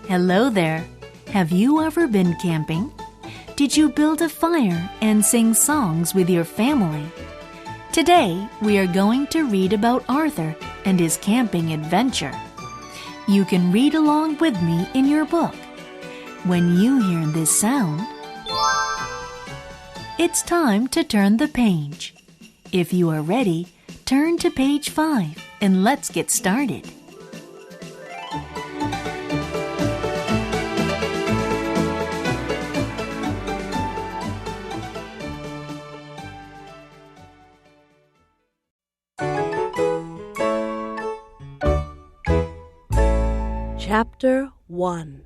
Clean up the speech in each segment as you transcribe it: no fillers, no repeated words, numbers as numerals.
Hello there. Have you ever been camping? Did you build a fire and sing songs with your family? Today, we are going to read about Arthur and his camping adventure. You can read along with me in your book. When you hear this sound, it's time to turn the page. If you are ready, turn to page 5 and let's get started. Chapter 1.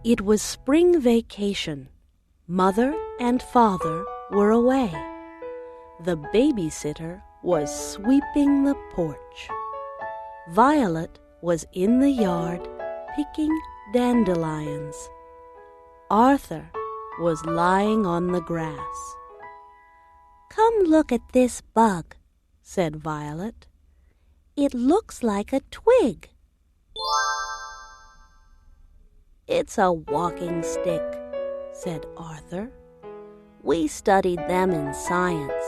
It was spring vacation. Mother and father were away. The babysitter was sweeping the porch. Violet was in the yard picking dandelions. Arthur was lying on the grass. "Come look at this bug," said Violet. "It looks like a twig." "It's a walking stick," said Arthur. "We studied them in science."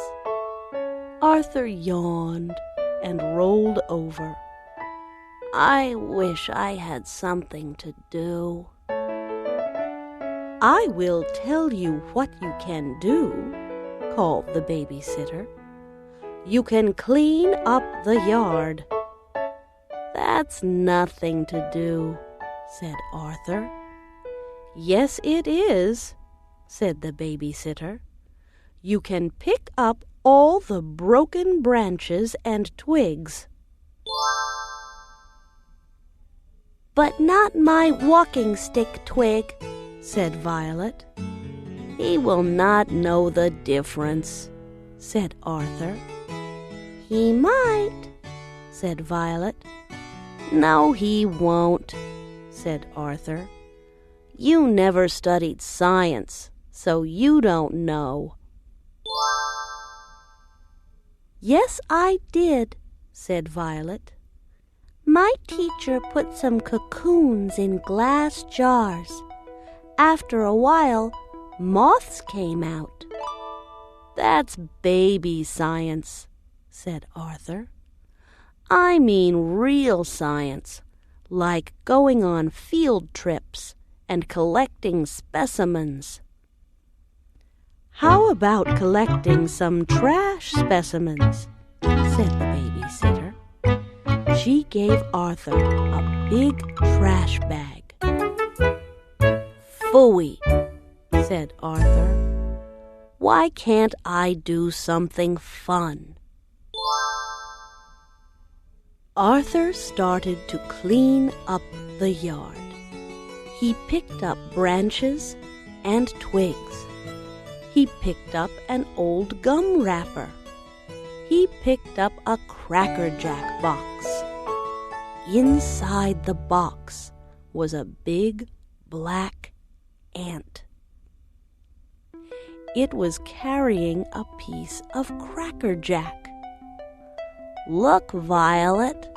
Arthur yawned and rolled over. "I wish I had something to do." "I will tell you what you can do," called the babysitter. "You can clean up the yard." "That's nothing to do," said Arthur. "Yes, it is," said the babysitter. "You can pick up all the broken branches and twigs." "But not my walking stick twig," said Violet. "He will not know the difference," said Arthur. "He might," said Violet. "No, he won't," said Arthur. "You never studied science, so you don't know." "Yes, I did," said Violet. "My teacher put some cocoons in glass jars. After a while, moths came out." "That's baby science," said Arthur. "I mean real science, like going on field trips and collecting specimens." "How about collecting some trash specimens?" said the babysitter. She gave Arthur a big trash bag. "Phooey," said Arthur. "Why can't I do something fun?" Arthur started to clean up the yard. He picked up branches and twigs. He picked up an old gum wrapper. He picked up a Cracker Jack box. Inside the box was a big black ant. It was carrying a piece of Cracker Jack. "Look, Violet,"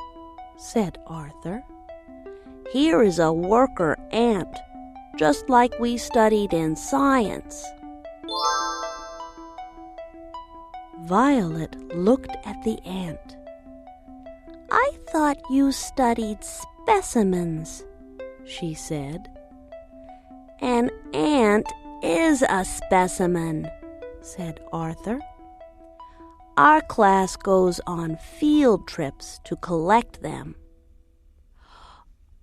said Arthur. "Here is a worker ant, just like we studied in science." Violet looked at the ant. "I thought you studied specimens," she said. "An ant is a specimen," said Arthur. "Our class goes on field trips to collect them."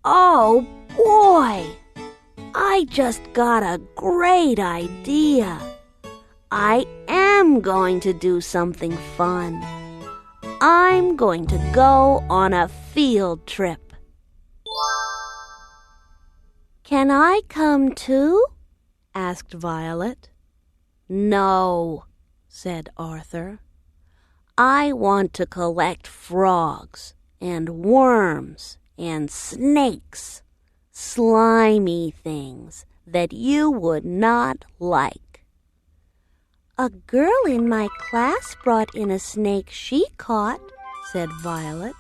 "Oh, boy! I just got a great idea. I am going to do something fun. I'm going to go on a field trip." "Can I come too?" asked Violet. "No," said Arthur. "I want to collect frogs and worms and snakes, slimy things that you would not like." "A girl in my class brought in a snake she caught," said Violet.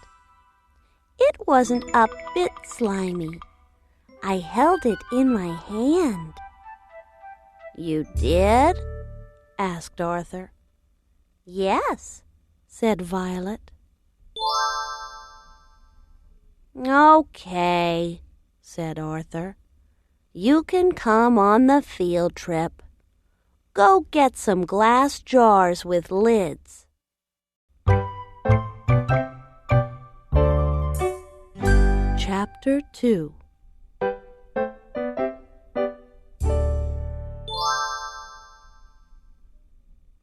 It wasn't a bit slimy. I held it in my hand." "You did?" asked Arthur. "Yes," said Violet. "Okay," said Arthur. "You can come on the field trip. Go get some glass jars with lids." Chapter 2.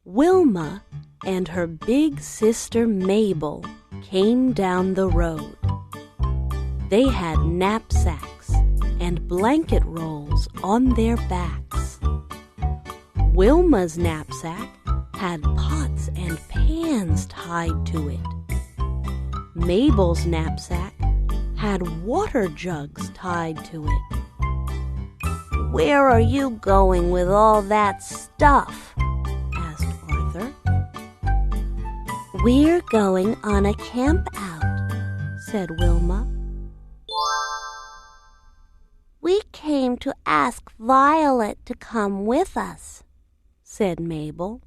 Wilma and her big sister Mabel came down the road. They had knapsacks and blanket rolls on their backs. Wilma's knapsack had pots and pans tied to it. Mabel's knapsack had water jugs tied to it. "Where are you going with all that stuff?" asked Arthur. "We're going on a camp out," said Wilma. "We came to ask Violet to come with us," said Mabel.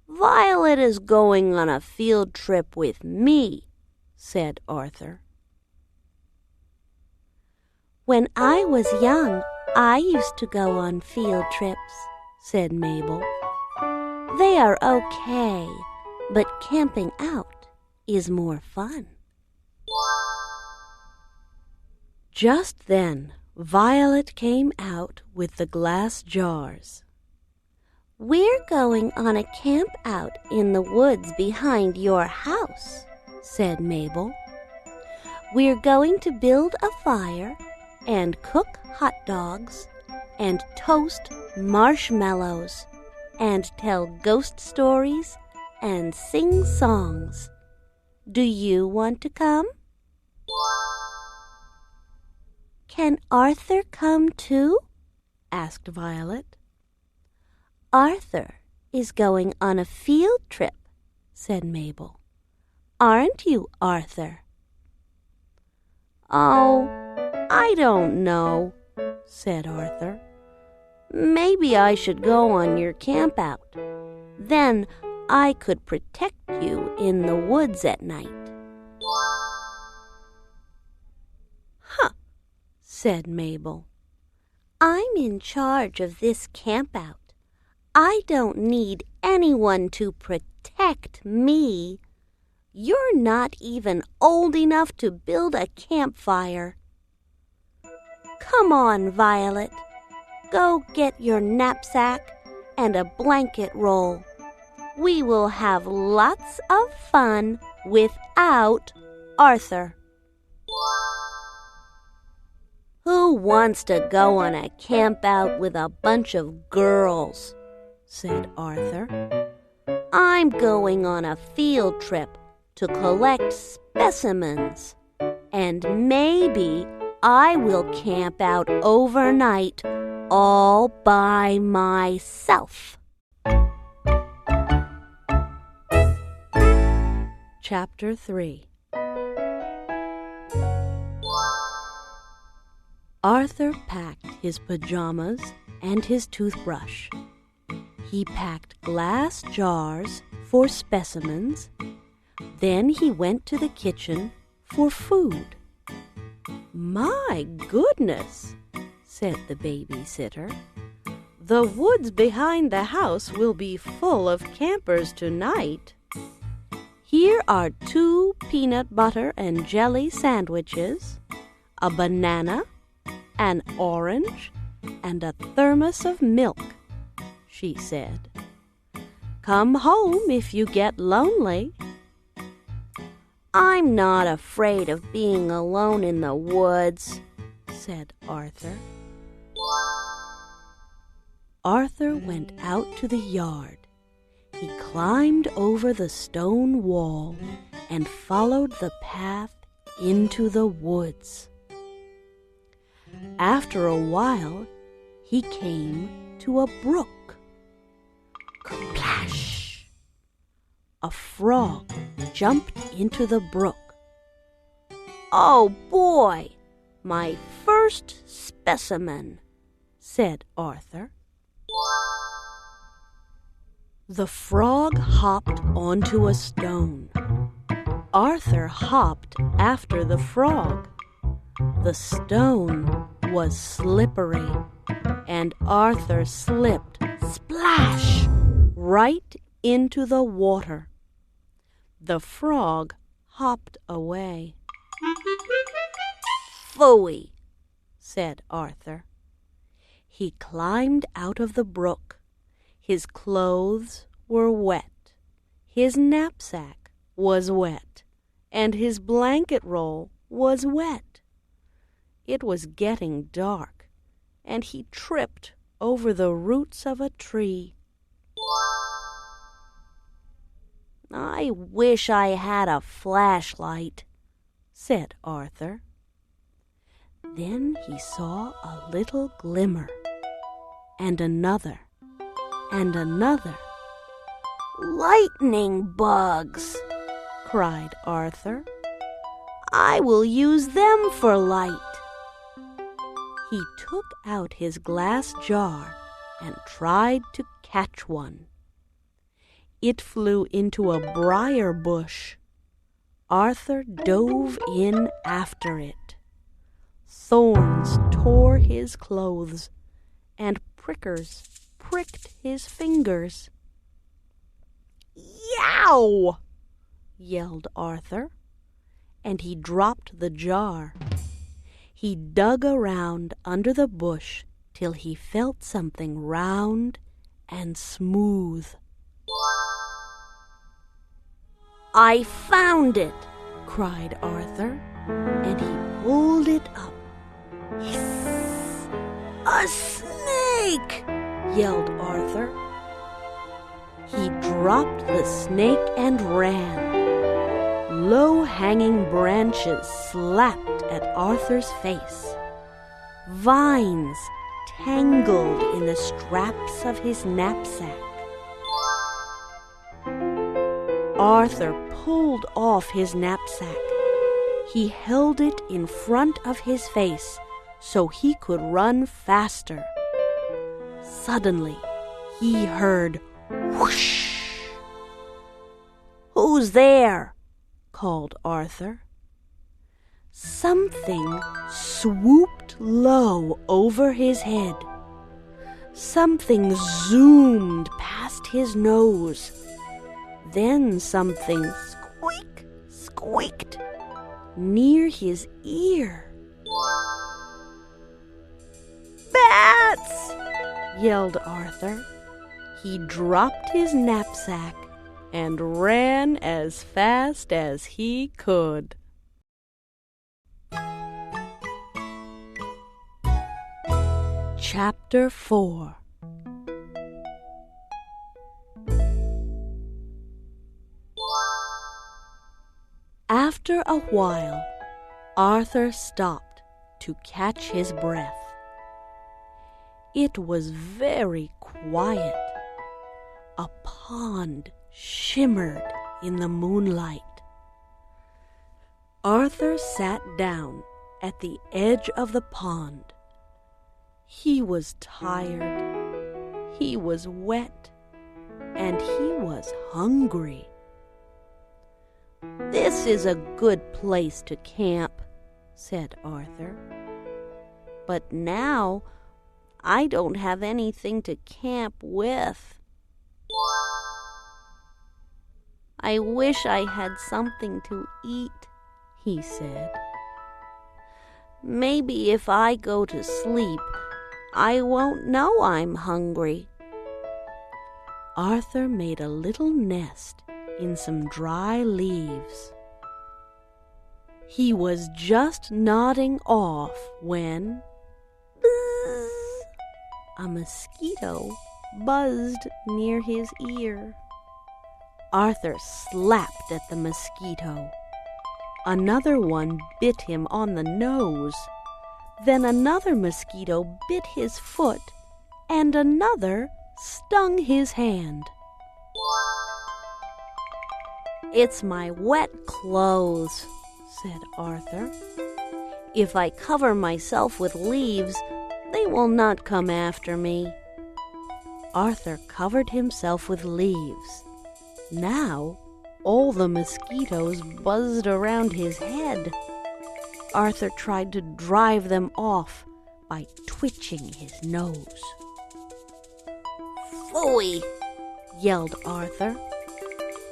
"Violet is going on a field trip with me," said Arthur. "When I was young, I used to go on field trips," said Mabel. "They are okay, but camping out is more fun." Just then, Violet came out with the glass jars. "We're going on a camp out in the woods behind your house," said Mabel. "We're going to build a fire and cook hot dogs and toast marshmallows and tell ghost stories and sing songs. Do you want to come?" "Can Arthur come too?" asked Violet. "Arthur is going on a field trip," said Mabel. "Aren't you, Arthur?" "Oh, I don't know," said Arthur. "Maybe I should go on your camp out. Then I could protect you in the woods at night." "Huh," said Mabel. "I'm in charge of this camp out. I don't need anyone to protect me. You're not even old enough to build a campfire. Come on, Violet. Go get your knapsack and a blanket roll. We will have lots of fun without Arthur." "Who wants to go on a camp out with a bunch of girls?" said Arthur. "I'm going on a field trip to collect specimens, and maybe I will camp out overnight all by myself." Chapter 3. Arthur packed his pajamas and his toothbrush. He packed glass jars for specimens. Then he went to the kitchen for food. "My goodness," said the babysitter. "The woods behind the house will be full of campers tonight. Here are 2 peanut butter and jelly sandwiches, a banana, an orange, and a thermos of milk," she said. "Come home if you get lonely." "I'm not afraid of being alone in the woods," said Arthur. Arthur went out to the yard. He climbed over the stone wall and followed the path into the woods. After a while, he came to a brook. Splash! A frog jumped into the brook. "Oh, boy, my first specimen," said Arthur. The frog hopped onto a stone. Arthur hopped after the frog. The stone was slippery, and Arthur slipped, splash, right into the water. The frog hopped away. "Phooey," said Arthur. He climbed out of the brook. His clothes were wet. His knapsack was wet, and his blanket roll was wet. It was getting dark, and he tripped over the roots of a tree. "I wish I had a flashlight," said Arthur. Then he saw a little glimmer, and another, and another. "Lightning bugs!" cried Arthur. "I will use them for light." He took out his glass jar and tried to catch one. It flew into a briar bush. Arthur dove in after it. Thorns tore his clothes, and prickers pricked his fingers. "Yow!" yelled Arthur, and he dropped the jar. He dug around under the bush till he felt something round and smooth. "I found it!" cried Arthur, and he pulled it up. "Hiss! A snake!" yelled Arthur. He dropped the snake and ran. Low-hanging branches slapped at Arthur's face. Vines tangled in the straps of his knapsack. Arthur pulled off his knapsack. He held it in front of his face so he could run faster. Suddenly, he heard whoosh. "Who's there?" called Arthur. Something swooped low over his head. Something zoomed past his nose. Then something squeaked near his ear. "Bats!" yelled Arthur. He dropped his knapsack and ran as fast as he could. Chapter 4. After a while, Arthur stopped to catch his breath. It was very quiet. A pond shimmered in the moonlight. Arthur sat down at the edge of the pond. He was tired, he was wet, and he was hungry. "This is a good place to camp," said Arthur. "But now I don't have anything to camp with. I wish I had something to eat," he said. "Maybe if I go to sleep, I won't know I'm hungry." Arthur made a little nest in some dry leaves. He was just nodding off when buzz, a mosquito buzzed near his ear. Arthur slapped at the mosquito. Another one bit him on the nose. Then another mosquito bit his foot, and another stung his hand. "It's my wet clothes," said Arthur. "If I cover myself with leaves, they will not come after me." Arthur covered himself with leaves. Now, all the mosquitoes buzzed around his head. Arthur tried to drive them off by twitching his nose. "Phooey!" yelled Arthur.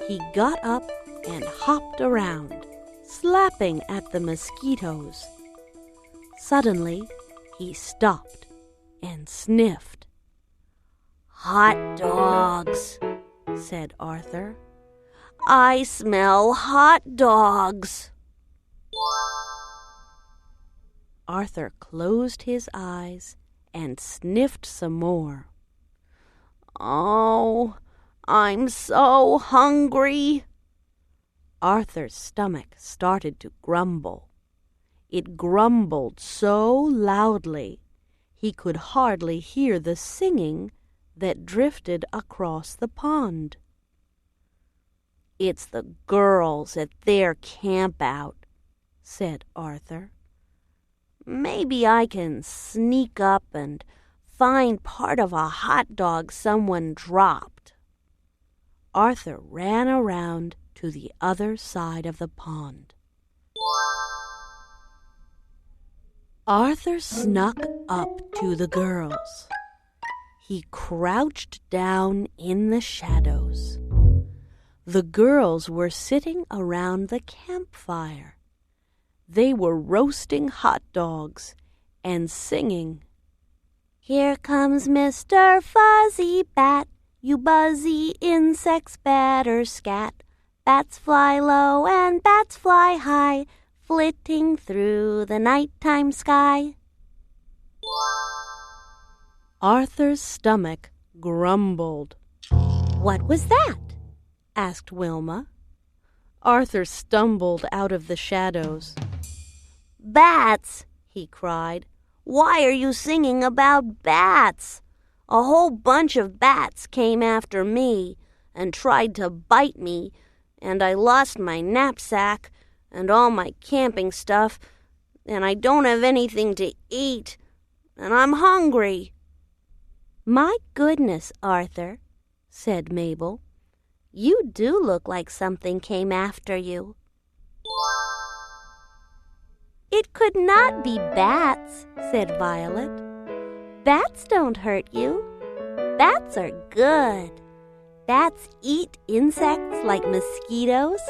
He got up and hopped around, slapping at the mosquitoes. Suddenly, he stopped and sniffed. "Hot dogs," said Arthur. "I smell hot dogs." Arthur closed his eyes and sniffed some more. "Oh, I'm so hungry." Arthur's stomach started to grumble. It grumbled so loudly he could hardly hear the singing that drifted across the pond. "It's the girls at their camp-out," said Arthur. "Maybe I can sneak up and find part of a hot dog someone dropped." Arthur ran around to the other side of the pond. Arthur snuck up to the girls. He crouched down in the shadows. The girls were sitting around the campfire. They were roasting hot dogs and singing, "Here comes Mr. Fuzzy Bat, you buzzy insects better scat. Bats fly low and bats fly high, flitting through the nighttime sky." Arthur's stomach grumbled. "What was that?" asked Wilma. Arthur stumbled out of the shadows. "Bats!" he cried. "Why are you singing about bats? A whole bunch of bats came after me and tried to bite me, and I lost my knapsack and all my camping stuff, and I don't have anything to eat, and I'm hungry." "My goodness, Arthur," said Mabel. "You do look like something came after you." "It could not be bats," said Violet. "Bats don't hurt you. Bats are good. Bats eat insects like mosquitoes,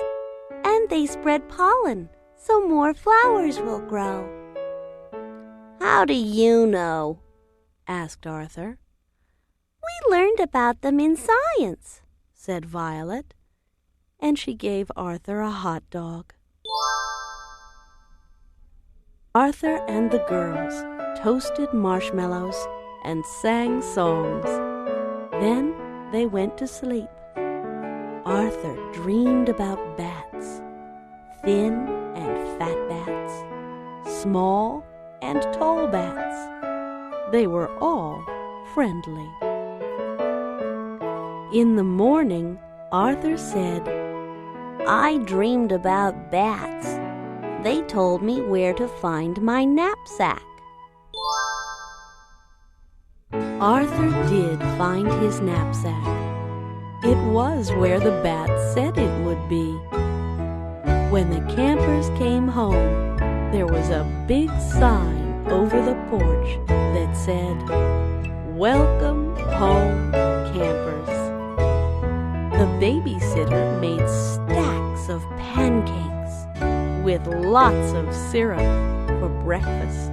and they spread pollen so more flowers will grow." "How do you know?" asked Arthur. "We learned about them in science," said Violet, and she gave Arthur a hot dog. Arthur and the girls toasted marshmallows and sang songs. Then they went to sleep. Arthur dreamed about bats, thin and fat bats, small and tall bats. They were all friendly. In the morning, Arthur said, "I dreamed about bats. They told me where to find my knapsack." Arthur did find his knapsack. It was where the bats said it would be. When the campers came home, there was a big sign over the porch that said, "Welcome home, campers." The babysitter made stacks of pancakes with lots of syrup for breakfast.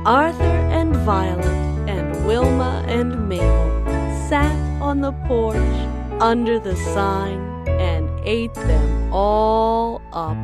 Arthur and Violet and Wilma and Mabel sat on the porch under the sign and ate them all up.